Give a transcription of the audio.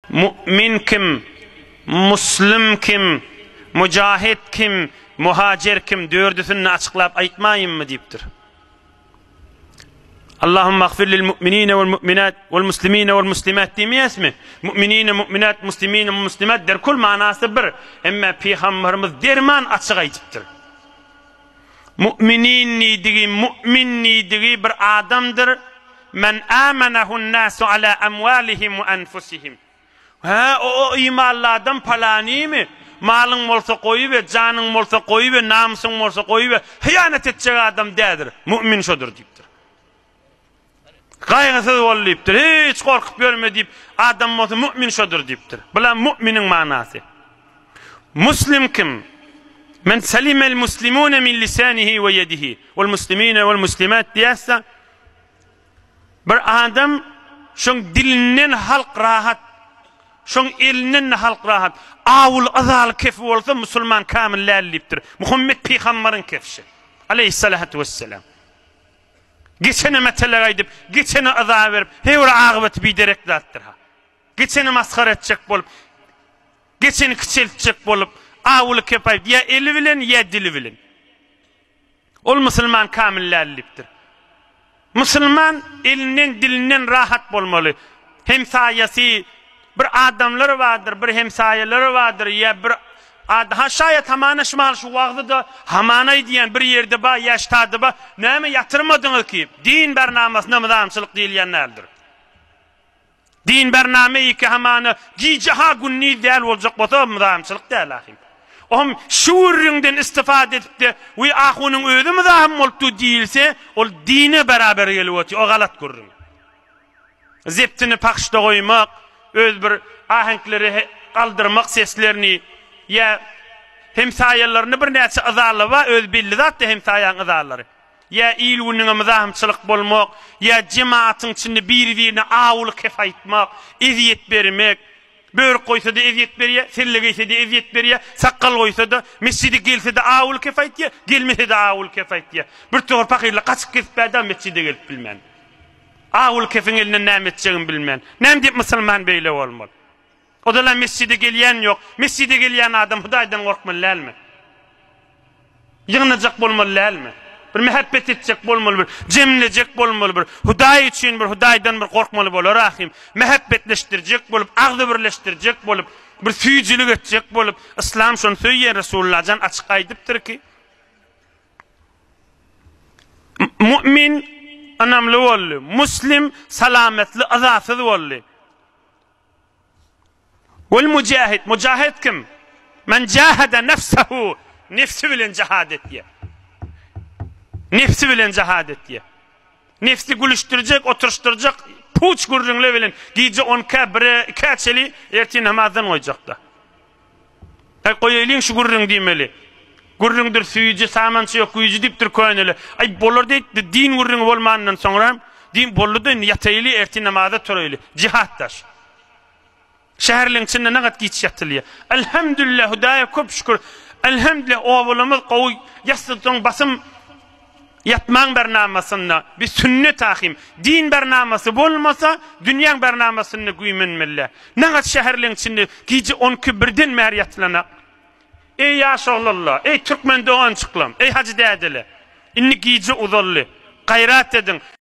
Mümin kim, muslim kim, mücahid kim, muhacir kim dördüsünü açıklap aytmayın mı deyiptir. Allahümme gfir lil mu'minine vel mu'minat vel muslimine vel muslimat demeyes mi? Mu'minine, mu'minat, muslimine, muslimat der kul manası bir. Emme Peygamberimiz derman açık aytıptır. Mu'minin nidigi, mu'min nidigi bir adamdır. Men amenahun nasu ala amwalihim ve enfusihim. O imanlı adam palani mi? Malın olsa koyup, canın olsa koyup, namusun olsa koyup, hıyanet edecek adam değildir. Mümin şudur deyiptir. Kaygısız ol deyiptir. Hiç korkup görme deyip, adam olsa mümin şudur deyiptir. Bulan müminin manası. Muslim kim? Men salimel muslimune min lisanihi ve yedihi. Vel muslimine vel muslimat diyerse, bir adam şun dilinden halk rahat, şun elinden halk rahat, avul azal kefi olsa Müslüman kamillelliptir. Muhammed Peygamber'in kefşi. Aleyhissalatu vesselam. Geçene meteler edip, geçene azal verip, hevra ağıbet biderek dattır ha. Geçene maskar edecek bolup, geçene kıçeltecek bolup, avul kefi ya eli bilen ya dili bilen. Ol Müslüman kamillelliptir. Müslüman elinden dilinden rahat bolmalı. Hemsayesi bir adamlar vardır, bir hemsayeleri vardır ya bir ha şayet hamana şmal şu vaqtda hamana diyen bir yerde ba yaştadı ba näme yatırmadınız ki din bernamasına mızamçılık diýilýänlerdir. Din bernameyi ki hamana gijaha günni däl boljak bolsa mızamçılık däl ahim. Om şuuründen istifade edip de we ahunun özü mızam boltu diýilse ol dine beraber gelýär, o galat görürüm. Zeptini pakşda goýmak, öz bir ahenkleri kaldırmak seslerini ya hemsayelerini bir näçe azaly va öz belli zat da hemsayan azaları ya ilwünüň mızahymçylyk bolmak ya cemaatyň içinde bir-birine awul kefaytmak, eziyet bermek, bör koysa da eziyet berýär, sellegeyse de eziyet berýär, sakkal koysa da mescide gelse de awul kefaytýär, gelmese de awul kefaytýär. Bir torpak ile kaçıp kesip adam mescide gelip bilmän. Awul kefin elinden näme etjegin bilmän. Näme diýip musulman beýle bolmaly? Odalar mescide gelýän ýok. Mescide gelýän adam Hudaýdan gorkmalymy? Ýygnajak bolmalymy? Bir mehabbet etjek bolmaly, bir jemlejek bolmaly, bir Hudaý üçin bir Hudaýdan bir gorkmaly bolar ahim. Mehabbetleşdirjek bolup, agdy birleşdirjek bolup, bir süýjilik etjek bolup, İslam şonu söýýär Resulullah açyk aýdypdyr ki, mümin anamly bolly, muslim salametli, azasyz bolly. Vel mujahid, mujahid kim? Men jahada nefsehu, nefsi bilen cihad etdi. Nefsi bilen cihad etdi. Nefsi gülüşdirjek, oturuşdurjak, puç gurrunle bilen gije 10 bire kaçeli erti namazdan goýjakda. Goýaýlyň şu gurrun diýmeli. Gurrundur süýüji samançy ýok güýji dipdir köýneli. Ay bolar diýdi din gurrun bolmandan soňra din boldy ýataýly erti namazda turaýly. Cihatdaş. Şäherliň içinde nägat giç ýatylýar. Elhamdülillah Hudaýa köp şükür. Elhamdülillah owulymyz gowy ýastyň basym yatmaň bernamasyna bir sünnet ahim. Din bernamasy bolmasa dünýäň bernamasyny güýmenmeli. Nägat şäherliň içinde gije 12-birden mer ýatlanak. Ey yaşallallah, ey Türkmen doğan çıklam, ey hacı dädele. Inni gije uzallı, gayrat edin.